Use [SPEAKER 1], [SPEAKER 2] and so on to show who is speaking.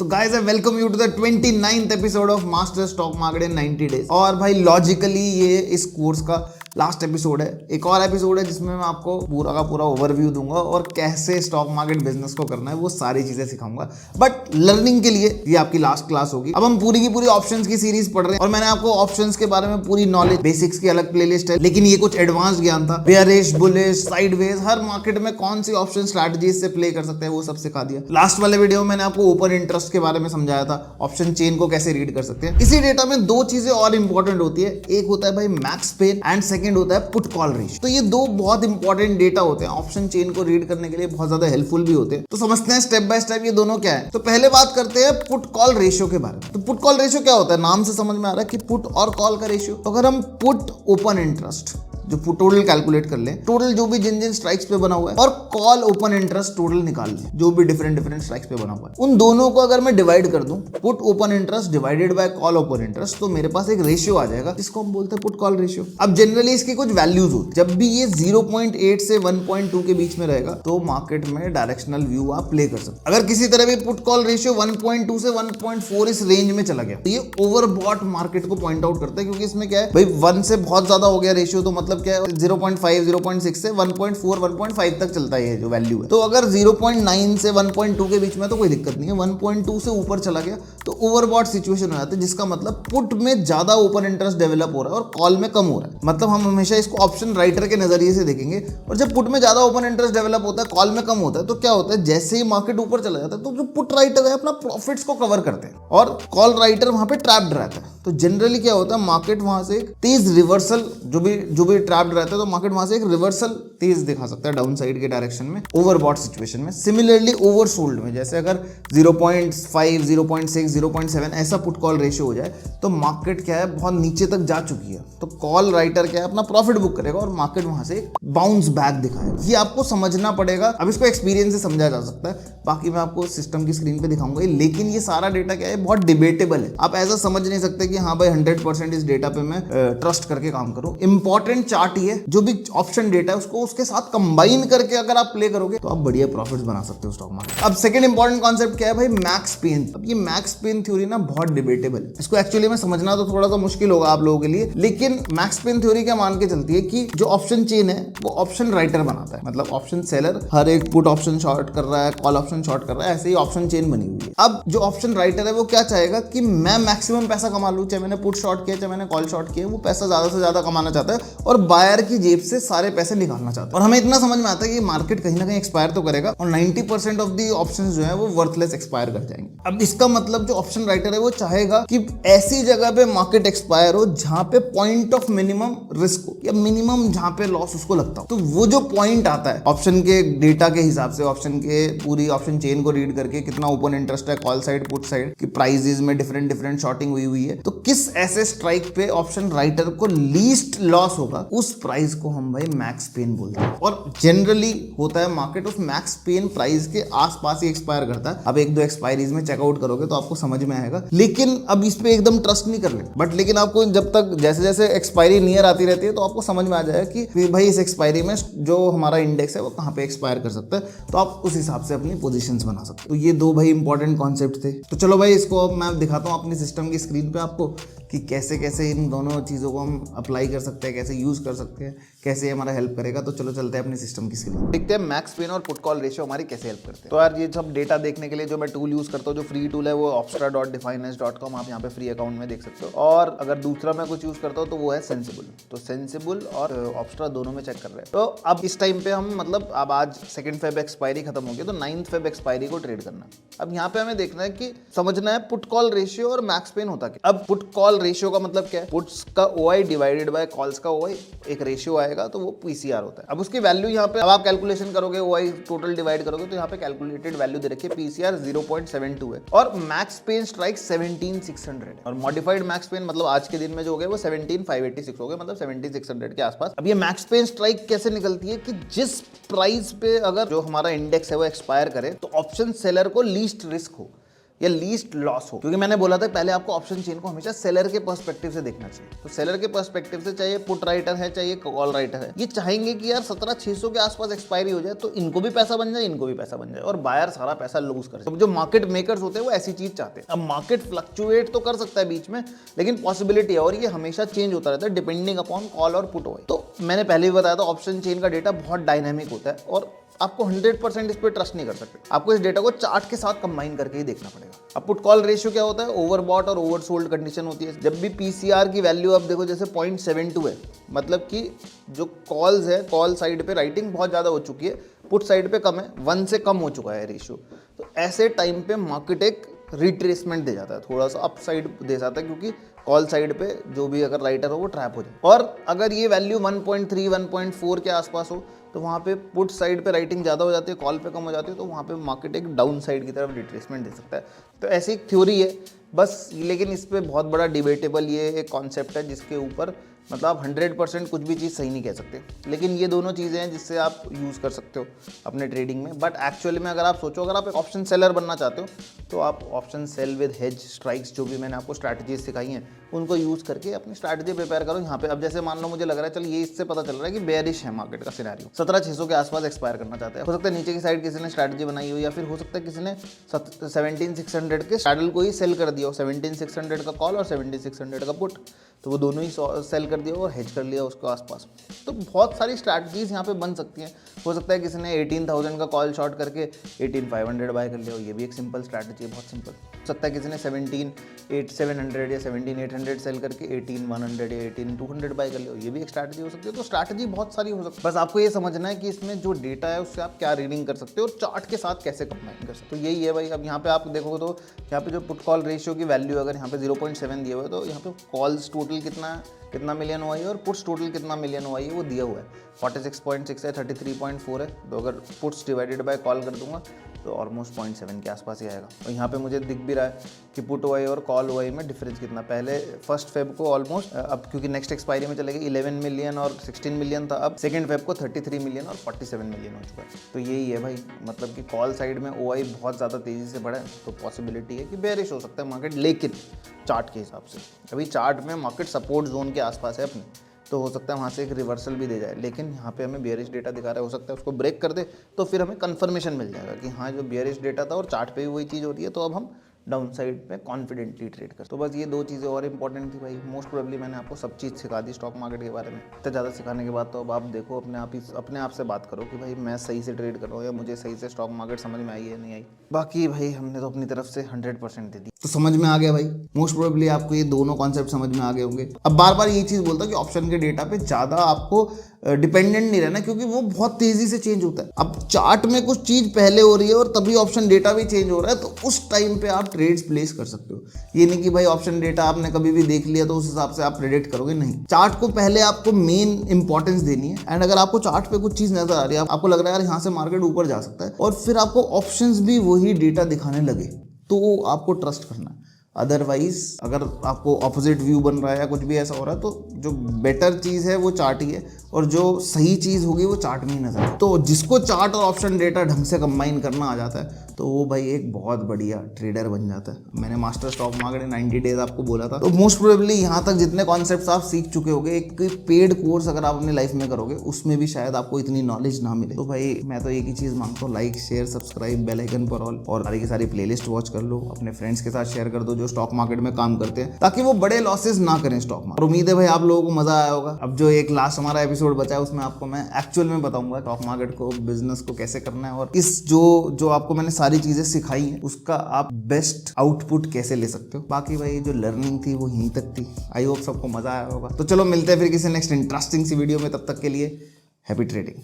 [SPEAKER 1] तो guys I welcome you to the 29th episode of master stock market in 90 days. और भाई logically ये इस कोर्स का लास्ट एपिसोड है। एक और एपिसोड है जिसमें मैं आपको पूरा का पूरा ओवरव्यू दूंगा और कैसे स्टॉक मार्केट बिजनेस को करना है वो सारी चीजें सिखाऊंगा। बट लर्निंग के लिए ये आपकी लास्ट क्लास होगी। अब हम पूरी की पूरी ऑप्शंस की सीरीज पढ़ रहे हैं और मैंने आपको ऑप्शंस के बारे में पूरी नॉलेज, बेसिक्स की अलग प्लेलिस्ट है, लेकिन ये कुछ एडवांस ज्ञान था। बेयरिश, बुलिश, साइडवेज, हर मार्केट में कौन सी ऑप्शन स्ट्रैटेजीज से प्ले कर सकते हैं वो सब सिखा दिया। लास्ट वाले वीडियो में मैंने आपको ओपन इंटरेस्ट के बारे में समझाया था, ऑप्शन चेन को कैसे रीड कर सकते हैं। इसी डेटा में दो चीजें और इंपॉर्टेंट होती है, एक होता है भाई मैक्स पेन एंड सेकंड होता है पुट कॉल रेशियो। तो ये दो बहुत इंपॉर्टेंट डेटा होते हैं, ऑप्शन चेन को रीड करने के लिए बहुत ज्यादा हेल्पफुल भी होते हैं। तो समझते हैं स्टेप बाय स्टेप ये दोनों क्या है। तो पहले बात करते हैं पुट कॉल रेशियो के बारे में। तो पुट कॉल रेशियो क्या होता है, नाम से समझ में आ रहा है कि पुट और कॉल का रेशियो। तो अगर हम पुट ओपन इंटरेस्ट जो टोटल कैलकुलेट कर लें, टोटल जो भी जिन जिन स्ट्राइक्स पे बना हुआ है, और कॉल ओपन इंटरेस्ट टोटल निकाल लें जो भी डिफरेंट स्ट्राइक्स पे बना हुआ है, उन दोनों को अगर मैं डिवाइड कर दूं, put open interest divided by call open interest, तो मेरे पास एक रेशियो आ जाएगा जिसको हम बोलते हैं पुट कॉल रेशियो। अब जनरली इसकी कुछ वैल्यूज होती है, जब भी ये 0.8 से 1.2 के बीच में रहेगा तो मार्केट में डायरेक्शनल व्यू आप प्ले कर सकते। अगर किसी तरह भी पुट कॉल रेशियो 1.2 से 1.4 इस रेंज में चला गया तो ये ओवरबॉट मार्केट को पॉइंट आउट करता है, क्योंकि इसमें क्या है भाई 1 से बहुत ज्यादा हो गया रेशियो, तो मतलब क्या है 0.5 0.6 से 1.4 1.5 तक चलता है ये जो वैल्यू है। तो अगर 0.9 से 1.2 के बीच में तो कोई दिक्कत नहीं है, 1.2 से ऊपर चला गया तो ओवरबॉट सिचुएशन हो जाता है, जिसका मतलब पुट में ज्यादा ओपन इंटरेस्ट डेवलप हो रहा है और कॉल में कम हो रहा है। मतलब हम हमेशा इसको ऑप्शन राइटर के नजरिए से देखेंगे, और जब पुट में ज्यादा ओपन इंटरेस्ट डेवलप होता है, कॉल में कम होता है, तो क्या होता है जैसे ही मार्केट ऊपर चला जाता है तो जो पुट राइटर है अपना प्रॉफिट्स को कवर करते हैं और कॉल राइटर वहां पे ट्रैप्ड रहता है। तो जनरली क्या होता है मार्केट वहां से एक तेज रिवर्सल, जो भी ट्रैप्ड रहता है तो मार्केट वहां से एक रिवर्सल तेज दिखा सकता है डाउन साइड के डायरेक्शन में ओवरबॉट सिचुएशन में। सिमिलरली ओवरसोल्ड में जैसे अगर 0.5 0.6 0.7 ऐसा पुट कॉल रेशियो हो जाए तो मार्केट क्या है बहुत नीचे तक जा चुकी है, तो कॉल राइटर क्या है अपना प्रॉफिट बुक करेगा और मार्केट वहां से बाउंस बैक दिखाएगा। ये आपको समझना पड़ेगा। अब इसको एक्सपीरियंस से समझा जा सकता है, बाकी मैं आपको सिस्टम की स्क्रीन पे दिखाऊंगा, लेकिन ये सारा डेटा क्या है बहुत डिबेटेबल है। आप ऐसा समझ नहीं सकते कि हाँ भाई 100% इस डेटा पे मैं ट्रस्ट करके काम करूं। इंपॉर्टेंट चार्ट ये जो भी ऑप्शन डेटा है उसको उसके साथ कंबाइन करके अगर आप प्ले करोगे तो आप बढ़िया प्रॉफिट्स बना सकते हो स्टॉक मार्केट। अब सेकंड इंपॉर्टेंट कॉन्सेप्ट क्या है भाई, मैक्स पेन। अब ये मैक्स पेन थ्योरी ना बहुत डिबेटेबल है, इसको एक्चुअली में समझना तो थोड़ा सा मुश्किल होगा आप लोगों के लिए, लेकिन मैक्स पेन थ्योरी क्या मान के चलती है कि जो ऑप्शन चेन है वो ऑप्शन राइटर बनाता है। मतलब ऑप्शन सेलर हर एक पुट ऑप्शन शॉर्ट कर रहा है, कॉल ऑप्शन शॉर्ट कर रहा है, ऐसे ही ऑप्शन चेन बनी हुई है। अब जो ऑप्शन राइटर है वो क्या चाहेगा कि मैं मैक्सिमम पैसा कमा लूं, चाहे मैंने पुट शॉर्ट किया चाहे मैंने कॉल शॉर्ट किया, वो पैसा ज्यादा से ज्यादा कमाना चाहता है और बायर की जेब से सारे पैसे निकालना चाहता है। और हमें इतना समझ में आता है कि मार्केट कहीं ना कहीं एक्सपायर तो करेगा और 90% ऑफ दी ऑप्शंस जो है वो वर्थलेस एक्सपायर कर जाएंगे। अब इसका मतलब जो ऑप्शन राइटर है वो चाहेगा कि ऐसी जगह पे मार्केट एक्सपायर हो जहां पे पॉइंट ऑफ मिनिमम रिस्क हो या मिनिमम जहां पे लॉस उसको लगता हो। तो वो जो पॉइंट आता है ऑप्शन के डेटा के हिसाब से, ऑप्शन के पूरी ऑप्शन चेन को रीड करके कितना ओपन इंटरेस्ट है कॉल साइड पुट साइड की प्राइजेस में डिफरेंट शॉर्टिंग हुई है, तो किस ऐसे स्ट्राइक पे ऑप्शन राइटर को लीस्ट लॉस होगा उस प्राइस को हम भाई मैक्स पेन बोलते हैं। और जनरली होता है मार्केट उस मैक्स पेन प्राइस के आसपास ही एक्सपायर करता है। अब एक दो एक्सपायरीज में चेकआउट करोगे तो आपको समझ में आएगा, लेकिन अब इस पे एकदम ट्रस्ट नहीं कर लेते। बट लेकिन आपको जब तक जैसे जैसे एक्सपायरी नियर आती रहती है तो आपको समझ में आ जाएगा कि भाई इस एक्सपायरी में जो हमारा इंडेक्स है वो कहाँ पे एक्सपायर कर सकता है, तो आप उस हिसाब से अपनी पोजीशंस बना सकते हो। तो ये दो भाई इंपॉर्टेंट कॉन्सेप्ट थे। तो चलो भाई इसको अब मैं दिखाता हूँ अपनी सिस्टम की स्क्रीन पे आपको कि कैसे कैसे इन दोनों चीज़ों को हम अप्लाई कर सकते हैं, कैसे यूज़ कर सकते हैं, कैसे हमारा हेल्प करेगा। तो चलो चलते हैं अपनी सिस्टम की स्क्रीन, देखते हैं मैक्स पेन और पुट कॉल रेशियो हमारी कैसे हेल्प करते हैं। तो यार ये सब डेटा देखने के लिए जो मैं टूल यूज़ करता हूँ, जो फ्री टूल है वो opstra.definance.com, आप यहाँ पे फ्री अकाउंट में देख सकते हो। और अगर दूसरा मैं कुछ यूज़ करता हूँ तो वो है सेंसिबल। तो सेंसिबल और ऑप्स्ट्रा दोनों में चेक कर रहे हैं। तो अब इस टाइम पे हम मतलब अब आज 2 फेब एक्सपायरी खत्म हो गई तो 9 फेब एक्सपायरी को ट्रेड करना है। अब यहाँ पे हमें देखना है कि समझना है पुट कॉल रेशियो और मैक्स पेन होता क्या। अब पुट कॉल रेशियो का मतलब क्या है, पुट्स का OI डिवाइडेड बाय कॉल्स का OI, एक रेशियो आएगा तो वो PCR होता है। अब उसकी वैल्यू यहाँ पे अब आप कैलकुलेशन करोगे OI टोटल डिवाइड करोगे तो यहाँ पे कैलकुलेटेड वैल्यू दे रखी है PCR 0.72 है और मैक्स पेन स्ट्राइक 17600 है और मॉडिफाइड मैक्स पेन मतलब आज के दिन में जो हो गए वो 17586 हो गए, मतलब 7600 के आसपास। अब ये मैक्स पेन स्ट्राइक कैसे निकलती है कि जिस प्राइस पे अगर जो हमारा इंडेक्स है वो एक्सपायर करे तो ऑप्शन सेलर को लीस्ट रिस्क हो, या लीस्ट लॉस हो, क्योंकि मैंने बोला था पहले आपको ऑप्शन चेन को हमेशा सेलर के पर्सपेक्टिव से देखना चाहिए। तो सेलर के पर्सपेक्टिव से चाहे पुट राइटर है चाहे कॉल राइटर है, ये चाहेंगे कि यार 17,600 के आसपास एक्सपायरी हो जाए तो इनको भी पैसा बन जाए, इनको भी पैसा बन जाए और बायर सारा पैसा लूज कर जाए। जो मार्केट मेकर्स होते हैं वो ऐसी चीज चाहते हैं। अब मार्केट फ्लक्चुएट तो कर सकता है बीच में, लेकिन पॉसिबिलिटी है और ये हमेशा चेंज होता रहता है डिपेंडिंग अपॉन कॉल और पुट। तो मैंने पहले भी बताया था ऑप्शन चेन का डेटा बहुत डायनामिक होता है और आपको 100% इस पर ट्रस्ट नहीं कर सकते। आपको इस डेटा को चार्ट के साथ कंबाइन करके ही देखना पड़ेगा। अब पुट कॉल रेशियो क्या होता है? ओवरबॉट और ओवरसोल्ड कंडीशन होती है। जब भी पीसीआर की वैल्यू आप देखो जैसे 0.72 है, मतलब कि जो कॉल्स है, कॉल साइड पे राइटिंग बहुत ज़्यादा हो चुकी है, पुट साइड पे कम है, 1 से कम हो चुका है रेशियो। तो ऐसे टाइम पे मार्केट एक रिट्रेसमेंट दे जाता है, थोड़ा सा अप साइड दे जाता है, क्योंकि कॉल साइड पे जो भी अगर राइटर हो वो ट्रैप हो जाए। और अगर ये वैल्यू 1.3 1.4 के आसपास हो तो वहाँ पे पुट साइड पे राइटिंग ज़्यादा हो जाती है, कॉल पे कम हो जाती है, तो वहाँ पे मार्केट एक डाउन साइड की तरफ रिट्रेसमेंट दे सकता है। तो ऐसी एक थ्योरी है बस, लेकिन इस पर बहुत बड़ा डिबेटेबल ये एक कॉन्सेप्ट है जिसके ऊपर मतलब आप 100% कुछ भी चीज़ सही नहीं कह सकते, लेकिन ये दोनों चीज़ें हैं जिससे आप यूज़ कर सकते हो अपने ट्रेडिंग में। बट एक्चुअली में अगर आप सोचो, अगर आप एक ऑप्शन सेलर बनना चाहते हो तो आप option sell with hedge strikes, जो भी मैंने आपको स्ट्रैटेजीज सिखाई हैं, उनको यूज़ करके अपनी स्ट्रैटेजी प्रिपेयर करो यहाँ पे। अब जैसे मान लो मुझे लग रहा है, चल ये इससे पता चल रहा है कि बेयरिश है मार्केट का सिनेरियो, 17,600 के आसपास एक्सपायर करना चाहते हैं। हो सकता है नीचे की साइड किसी ने स्ट्रैटेजी बनाई हो, या फिर हो सकता है किसी ने 17,600 के सैडल को ही सेल कर दिया हो, 17,600 का कॉल और 17,600 का पुट, तो वो दोनों ही सेल कर दिया और हेज कर लिया उसको आसपास। तो बहुत सारी स्ट्रैटेजीज यहाँ पे बन सकती हैं। हो सकता है किसी ने 18,000 का कॉल शॉर्ट करके 18,500 बाय कर लिया हो, ये भी एक सिंपल स्ट्रैटेजी है, बहुत सिंपल। हो सकता है किसी ने 17,700 या 17,800 सेल करके 18,100 या 18,200 बाय कर लिया हो, ये भी एक स्ट्रैटेजी हो सकती है। तो स्ट्रैटेजी बहुत सारी हो सकती है, बस आपको ये समझना है कि इसमें जो डेटा है उससे आप क्या रीडिंग कर सकते हो और चार्ट के साथ कैसे कंबाइन कर सकते हो। तो यही है भाई। अब यहाँ पे आप देखोगे तो यहाँ पे जो पुट कॉल रेशियो की वैल्यू अगर यहाँ पे 0.7 दिया हुआ है, तो यहाँ पे कॉल्स टोटल कितना मिलियन हुआ है और पुट्स टोटल कितना मिलियन हुआ है वो दिया हुआ है। 46.6 है, 33.4 है, तो अगर पुट्स डिवाइडेड बाय कॉल कर दूंगा तो ऑलमोस्ट 0.7 के आसपास ही आएगा। और यहाँ पे मुझे दिख भी रहा है कि पुट ओआई और कॉल ओआई में डिफरेंस कितना। पहले 1 फेब को ऑलमोस्ट, अब क्योंकि नेक्स्ट एक्सपायरी में चलेगा 11 मिलियन और 16 मिलियन था, अब 2 फेब को 33 मिलियन और 47 मिलियन हो चुका है। तो यही है भाई, मतलब कि कॉल साइड में ओआई बहुत ज़्यादा तेज़ी से बढ़ा है, तो पॉसिबिलिटी है कि बेरिश हो सकता है मार्केट, लेकिन चार्ट के हिसाब से अभी चार्ट में मार्केट सपोर्ट जोन के आसपास है अपने, तो हो सकता है वहाँ से एक रिवर्सल भी दे जाए। लेकिन यहाँ पे हमें बियरिश डेटा दिखा रहा है, हो सकता है उसको ब्रेक कर दे तो फिर हमें कंफर्मेशन मिल जाएगा कि हाँ जो बियरिश डेटा था और चार्ट पे भी वही चीज़ हो रही है, तो अब हम डाउन साइड में कॉन्फिडेंटली ट्रेड कर। तो बस ये 2 चीज़ें और इंपॉर्टेंट थी भाई। मोस्ट प्रोबेबली मैंने आपको सब चीज़ सिखा दी स्टॉक मार्केट के बारे में। इतना ज़्यादा सिखाने के बाद तो अब आप देखो अपने आप से बात करो कि भाई मैं सही से ट्रेड कर रहा हूँ या मुझे सही से स्टॉक मार्केट समझ में आई है नहीं आई। बाकी भाई हमने तो अपनी तरफ से 100% दे दी। तो समझ में आ गया भाई, मोस्ट प्रोबेबली आपको ये दोनों कॉन्सेप्ट समझ में आ गए होंगे। अब बार बार ये चीज़ बोलता कि ऑप्शन के डेटा पे ज़्यादा आपको डिपेंडेंट नहीं रहना, क्योंकि वो बहुत तेजी से चेंज होता है। अब चार्ट में कुछ चीज़ पहले हो रही है और तभी ऑप्शन डेटा भी चेंज हो रहा है, तो उस टाइम पे आप ट्रेड्स प्लेस कर सकते हो। ये नहीं कि भाई ऑप्शन डेटा आपने कभी भी देख लिया तो उस हिसाब से आप प्रेडिक्ट करोगे, नहीं। चार्ट को पहले आपको मेन इंपॉर्टेंस देनी है। एंड अगर आपको चार्ट पे कुछ चीज़ नजर आ रही है, आपको लग रहा है यार यहाँ से मार्केट ऊपर जा सकता है, और फिर आपको ऑप्शंस भी वही डेटा दिखाने लगे, तो आपको ट्रस्ट करना है। अदरवाइज अगर आपको ऑपोजिट व्यू बन रहा है या कुछ भी ऐसा हो रहा है, तो जो बेटर चीज़ है वो चार्ट ही है, और जो सही चीज़ होगी वो चार्ट में ही नजर है। तो जिसको चार्ट और ऑप्शन डेटा ढंग से कंबाइन करना आ जाता है तो वो भाई एक बहुत बढ़िया ट्रेडर बन जाता है। मैंने मास्टर स्टॉक मार्केट 90 डेज आपको बोला था। तो मोस्ट प्रोबेबली यहाँ तक जितने कॉन्सेप्ट्स आप सीख चुके होंगे, एक पेड कोर्स अगर आप अपनी लाइफ में करोगे उसमें भी शायद आपको इतनी नॉलेज ना मिले। तो भाई मैं तो एक ही चीज़ मांगता हूँ, like share subscribe bell icon पर ऑल, और सारी की सारी प्लेलिस्ट वॉच कर लो, अपने फ्रेंड्स के साथ शेयर कर दो जो स्टॉक मार्केट में काम करते हैं, ताकि वो बड़े लॉसेस ना करें स्टॉक मार्केट। और उम्मीद है भाई आप लोगों को मजा आया होगा। अब जो एक लास्ट हमारा एपिसोड बचा है उसमें आपको मैं एक्चुअल में बताऊंगा स्टॉक मार्केट को, बिजनेस को कैसे करना है, और इस जो आपको मैंने सारी चीजें सिखाई है उसका आप बेस्ट आउटपुट कैसे ले सकते हो। बाकी भाई जो लर्निंग थी वो यहीं तक थी। आई होप सबको मजा आया होगा। तो चलो मिलते हैं फिर किसी नेक्स्ट इंटरेस्टिंग सी वीडियो में, तब तक के लिए हैप्पी ट्रेडिंग।